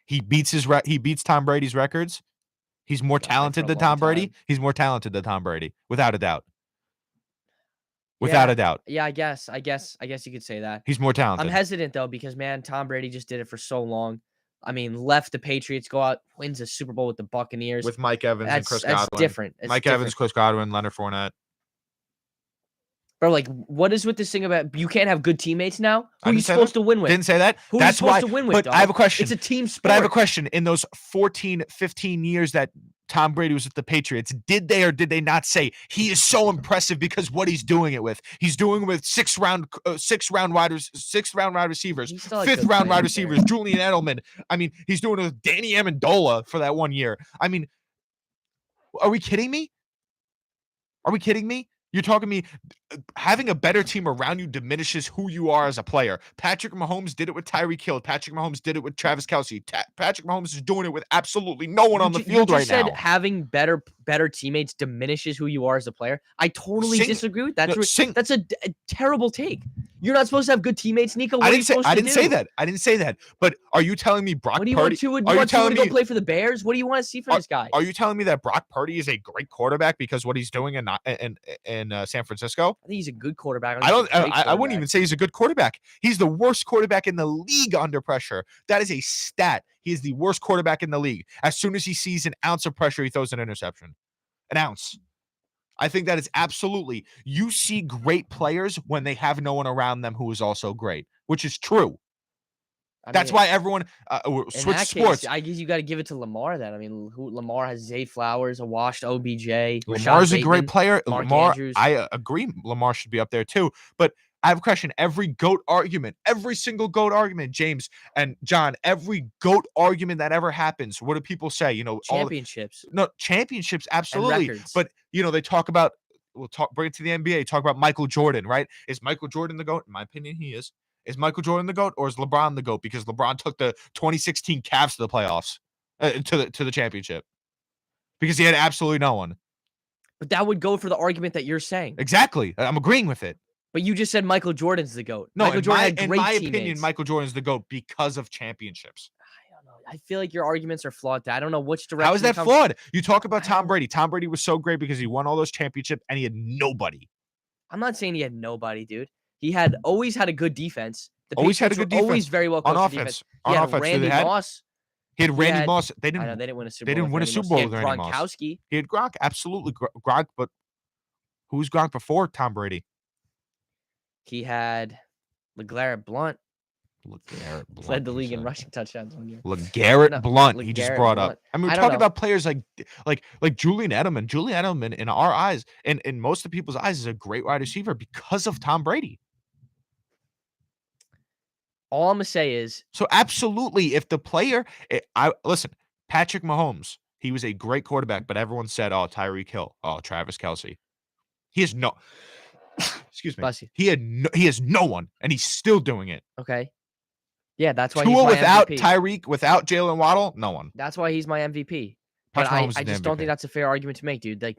He beats Tom Brady's records. He's more talented than Tom Brady. He's more talented than Tom Brady, without a doubt. Without a doubt. Yeah, I guess you could say that. He's more talented. I'm hesitant though because man, Tom Brady just did it for so long. I mean, left the Patriots, go out, wins a Super Bowl with the Buccaneers. With Mike Evans and Chris Godwin. That's different. Evans, Chris Godwin, Leonard Fournette. Bro, like, what is with this thing about you can't have good teammates now? Who are you supposed to win with? Didn't say that. Who are you supposed to win with, But dog? I have a question. It's a team sport. But I have a question. In those 14, 15 years that Tom Brady was with the Patriots, did they or did they not say he is so impressive because what he's doing it with? He's doing it with sixth round wide receivers, He still had fifth good round wide players there. receivers, Julian Edelman. I mean, he's doing it with Danny Amendola for that 1 year. I mean, are we kidding me? Are we kidding me? You're talking to me having a better team around you diminishes who you are as a player. Patrick Mahomes did it with Tyreek Hill. Patrick Mahomes did it with Travis Kelce. Patrick Mahomes is doing it with absolutely no one on the field right now. You said having better teammates diminishes who you are as a player. I totally disagree with that. That's a terrible take. You're not supposed to have good teammates, Nico. What are you supposed to do? I didn't say that. But are you telling me Brock Purdy? You want Tua to go play for the Bears? What do you want to see from this guy? Are you telling me that Brock Purdy is a great quarterback because what he's doing in San Francisco? I think he's a good quarterback. I wouldn't even say he's a good quarterback. He's the worst quarterback in the league under pressure. That is a stat. He is the worst quarterback in the league. As soon as he sees an ounce of pressure, he throws an interception. An ounce. I think that is absolutely. You see great players when they have no one around them who is also great, which is true. That's why everyone switch sports. I guess you got to give it to Lamar then. I mean, Lamar has Zay Flowers, a washed OBJ. Lamar's a great player. Andrews. I agree. Lamar should be up there too. But I have a question. Every GOAT argument, every single GOAT argument, James and John, every GOAT argument that ever happens, what do people say? Championships. Championships, absolutely. But they talk about. Bring it to the NBA. Talk about Michael Jordan, right? Is Michael Jordan the GOAT? In my opinion, he is. Is Michael Jordan the GOAT or is LeBron the GOAT? Because LeBron took the 2016 Cavs to the playoffs, to the championship, because he had absolutely no one. But that would go for the argument that you're saying. Exactly, I'm agreeing with it. But you just said Michael Jordan's the GOAT. No, Michael Jordan had great in my teammates. opinion, Michael Jordan's the GOAT because of championships. I don't know. I feel like your arguments are flawed. I don't know which direction. How is that flawed? You talk about Tom Brady. Tom Brady was so great because he won all those championships and he had nobody. I'm not saying he had nobody, dude. He always had a good defense. Always had a good defense. Always very well coached on offense. He had Randy Moss. He had Randy Moss. They didn't win a Super Bowl. They didn't win a Super Bowl with Randy Moss. Gronkowski. He had Gronk, absolutely Gronk. But who's Gronk before Tom Brady? He had LeGarrette Blount. Led the league in rushing touchdowns 1 year. LeGarrette Blount. He just brought up. I mean, we're talking about players like Julian Edelman. Julian Edelman, in our eyes, and in most of people's eyes, is a great wide receiver because of Tom Brady. All I'm gonna say is, so absolutely, if the player, listen, Patrick Mahomes, he was a great quarterback, but everyone said, "Oh, Tyreek Hill, oh, Travis Kelce." He has no. Excuse me. He has no one, and he's still doing it. Okay. Yeah, that's why Tua he's my without MVP. Tyreek, without Jalen Waddle, no one. That's why he's my MVP. But I just don't think that's a fair argument to make, dude. Like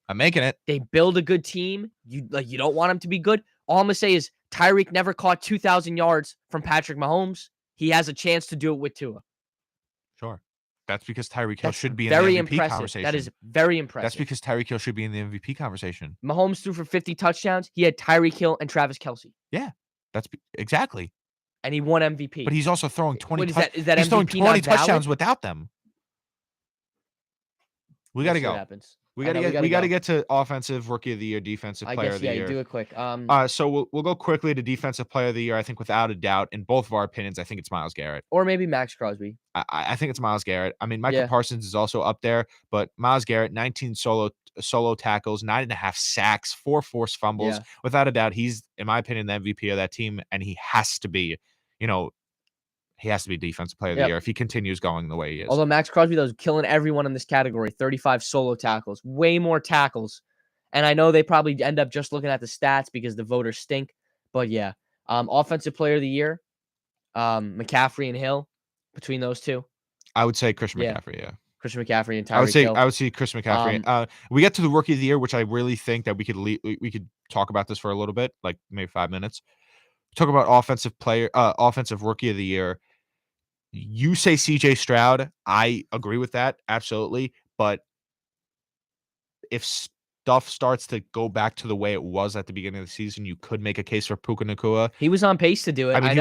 I'm making it. They build a good team. You don't want him to be good. All I'm gonna say is Tyreek never caught 2,000 yards from Patrick Mahomes. He has a chance to do it with Tua. Sure. That's because Tyreek Hill should be in the MVP conversation. That is very impressive. That's because Tyreek Hill should be in the MVP conversation. Mahomes threw for 50 touchdowns. He had Tyreek Hill and Travis Kelce. Yeah, that's exactly. And he won MVP. But he's also throwing 20. Is that he's MVP throwing 20 touchdowns valid? Without them. We got to go. We got to get to offensive rookie of the year, defensive player of the year. Yeah, do it quick. So we'll go quickly to defensive player of the year. I think without a doubt, in both of our opinions, I think it's Myles Garrett. Or maybe Max Crosby. I think it's Myles Garrett. I mean, Michael Parsons is also up there, but Myles Garrett, 19 solo tackles, 9.5 sacks, 4 forced fumbles. Yeah. Without a doubt, he's, in my opinion, the MVP of that team, and he has to be, he has to be defensive player of the year if he continues going the way he is. Although Max Crosby, though, is killing everyone in this category. 35 solo tackles, way more tackles. And I know they probably end up just looking at the stats because the voters stink. But yeah, offensive player of the year, McCaffrey and Hill, between those two. I would say Christian McCaffrey, yeah. Christian McCaffrey and Tyreek Hill. I would say Christian McCaffrey. We get to the rookie of the year, which I really think that we could talk about this for a little bit, like maybe 5 minutes. Talk about offensive rookie of the year. You say CJ Stroud. I agree with that. Absolutely. But if stuff starts to go back to the way it was at the beginning of the season, you could make a case for Puka Nacua. He was on pace to do it. I mean,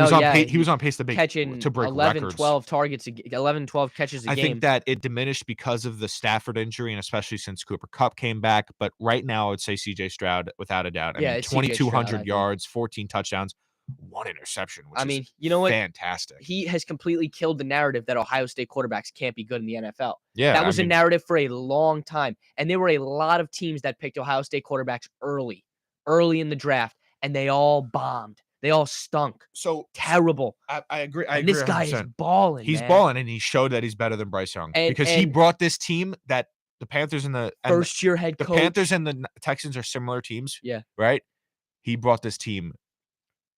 he was on pace to break 11, records. 12 targets, 11, 12 catches a game. I think that it diminished because of the Stafford injury, and especially since Cooper Kupp came back. But right now, I would say CJ Stroud, without a doubt. I mean, 2,200 yards, 14 touchdowns. 1 interception, which I mean, is you know what? fantastic. He has completely killed the narrative that Ohio State quarterbacks can't be good in the NFL. Yeah, That was a narrative for a long time. And there were a lot of teams that picked Ohio State quarterbacks early in the draft, and they all bombed. They all stunk. So Terrible. I agree. And this guy is 100%. balling, He's man. balling, and he showed that he's better than Bryce Young because he And brought this team that the Panthers and the first-year head the coach. Panthers and the Texans are similar teams. Yeah. Right? He brought this team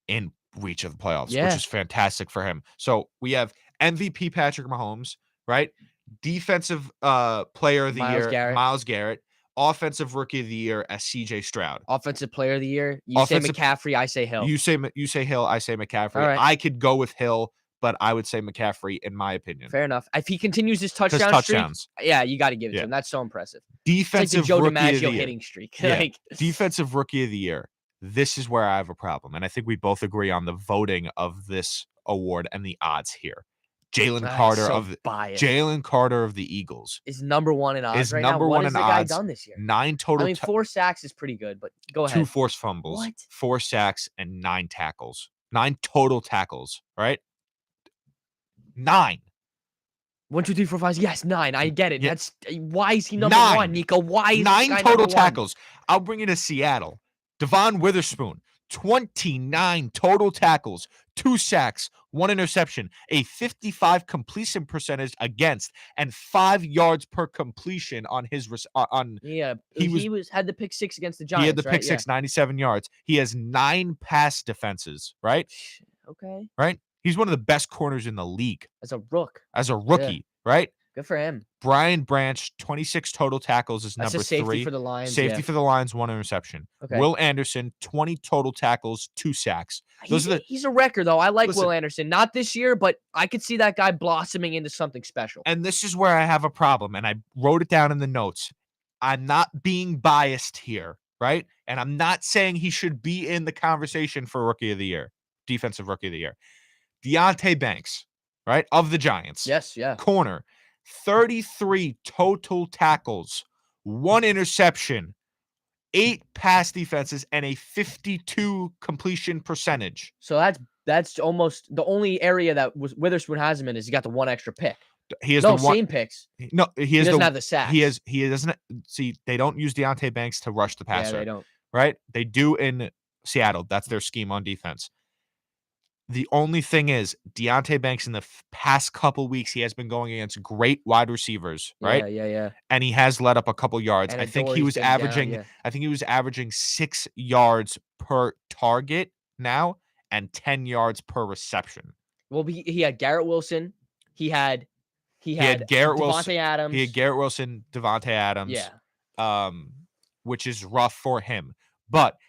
in reach of the playoffs, Yeah. which is fantastic for him. So we have MVP Patrick Mahomes, right? Defensive player of the year, Myles Garrett. Offensive rookie of the year as CJ Stroud. Offensive player of the year. You say McCaffrey, I say Hill. You say Hill, I say McCaffrey. All right. I could go with Hill, but I would say McCaffrey in my opinion. Fair enough. If he continues his touchdown streak, yeah, you got to give it to him. That's so impressive. Defensive it's like the Joe rookie DiMaggio of the year. hitting streak. Yeah. Defensive rookie of the year. This is where I have a problem, and I think we both agree on the voting of this award and the odds here. Jalen Carter of the Eagles is number one in odds right now. What has the guy done this year? 9 total. I mean, 4 sacks is pretty good, but go ahead. 2 forced fumbles, 4 sacks, and 9 tackles. 9 total tackles, right? 9. 1, 2, 3, 4, 5. Yes, 9. I get it. Yeah. That's why is he number 1, Nico? Why is 9 this guy total number tackles? I'll bring it to Seattle. Devon Witherspoon, 29 total tackles, 2 sacks, 1 interception, a 55 completion percentage against, and 5 yards per completion on his on. Yeah, he had the pick 6 against the Giants. He had the pick 6, 97 yards. He has 9 pass defenses, right? Okay. Right? He's one of the best corners in the league. As a rookie, right? Good for him. Brian Branch, 26 total tackles is number 3. Safety for the Lions. Safety for the Lions, 1 interception. Okay. Will Anderson, 20 total tackles, 2 sacks. He's a wrecker, though. I like Will Anderson. Not this year, but I could see that guy blossoming into something special. And this is where I have a problem, and I wrote it down in the notes. I'm not being biased here, right? And I'm not saying he should be in the conversation for Rookie of the Year, Defensive Rookie of the Year. Deontay Banks, right, of the Giants. Yes, yeah. Corner. 33 total tackles, 1 interception, 8 pass defenses, and a 52 completion percentage. So that's almost the only area that Witherspoon has him in is he got the 1 extra pick. He has same picks. No, he doesn't have the sacks. He doesn't see. They don't use Deontay Banks to rush the passer. Yeah, they don't. Right? They do in Seattle. That's their scheme on defense. The only thing is, Deontay Banks in the past couple weeks, he has been going against great wide receivers, right? Yeah. And he has let up a couple yards. And I think he was averaging. I think he was averaging 6 yards per target now and 10 yards per reception. Well, he had Garrett Wilson. He had Garrett Wilson. Devontae Adams. He had Garrett Wilson, Devontae Adams. Yeah. Which is rough for him.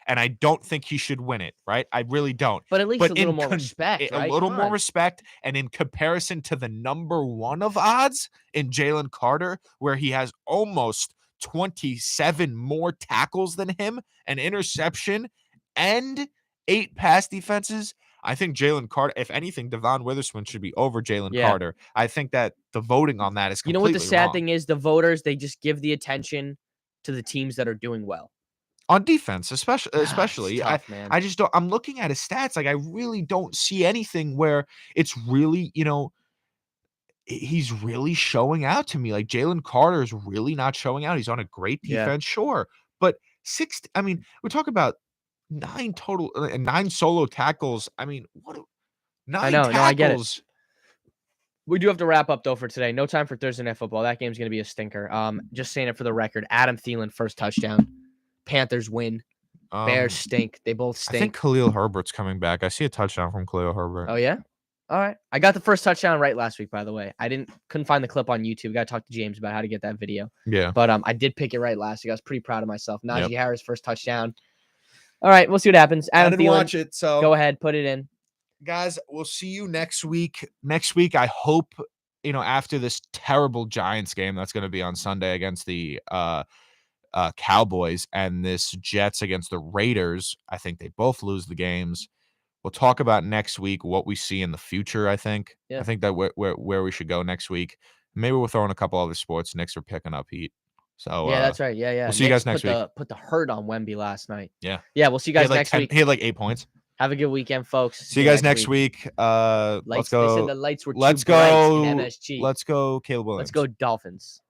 And I don't think he should win it, right? I really don't. But at least a little more respect, right? A little more respect. And in comparison to the number 1 of odds in Jalen Carter, where he has almost 27 more tackles than him, an interception, and 8 pass defenses, I think Jalen Carter, if anything, Devon Witherspoon should be over Jalen Carter. I think that the voting on that is completely wrong. You know what the sad thing is? The voters, they just give the attention to the teams that are doing well. On defense, especially. Tough, man. I just don't. I'm looking at his stats. Like, I really don't see anything where it's really, he's really showing out to me. Like, Jalen Carter is really not showing out. He's on a great defense, sure. But we're talking about 9 total and 9 solo tackles. I mean, what? 9 I know. tackles. No, I get it. We do have to wrap up, though, for today. No time for Thursday Night Football. That game's going to be a stinker. Just saying it for the record. Adam Thielen, first touchdown. Panthers win. Bears stink. They both stink. I think Khalil Herbert's coming back. I see a touchdown from Khalil Herbert. Oh, yeah? All right. I got the first touchdown right last week, by the way. Couldn't find the clip on YouTube. Got to talk to James about how to get that video. Yeah. But I did pick it right last week. I was pretty proud of myself. Najee Harris, first touchdown. All right. We'll see what happens. Adam I didn't Thielen, watch it, so go ahead. Put it in. Guys, we'll see you next week. Next week, I hope, after this terrible Giants game that's going to be on Sunday against the Cowboys and this Jets against the Raiders, I think they both lose the games. We'll talk about next week what we see in the future. I think that where we should go next week. Maybe we'll throw in a couple other sports. Knicks are picking up heat. So that's right. Yeah. We'll see you guys next week. Put the hurt on Wemby last night. Yeah. We'll see you guys next week. He had like 8 points. Have a good weekend, folks. See you guys next week. Let's Lights. go. They said the lights were Let's too bright in go. MSG. Let's go, Caleb Let's Williams. go Dolphins.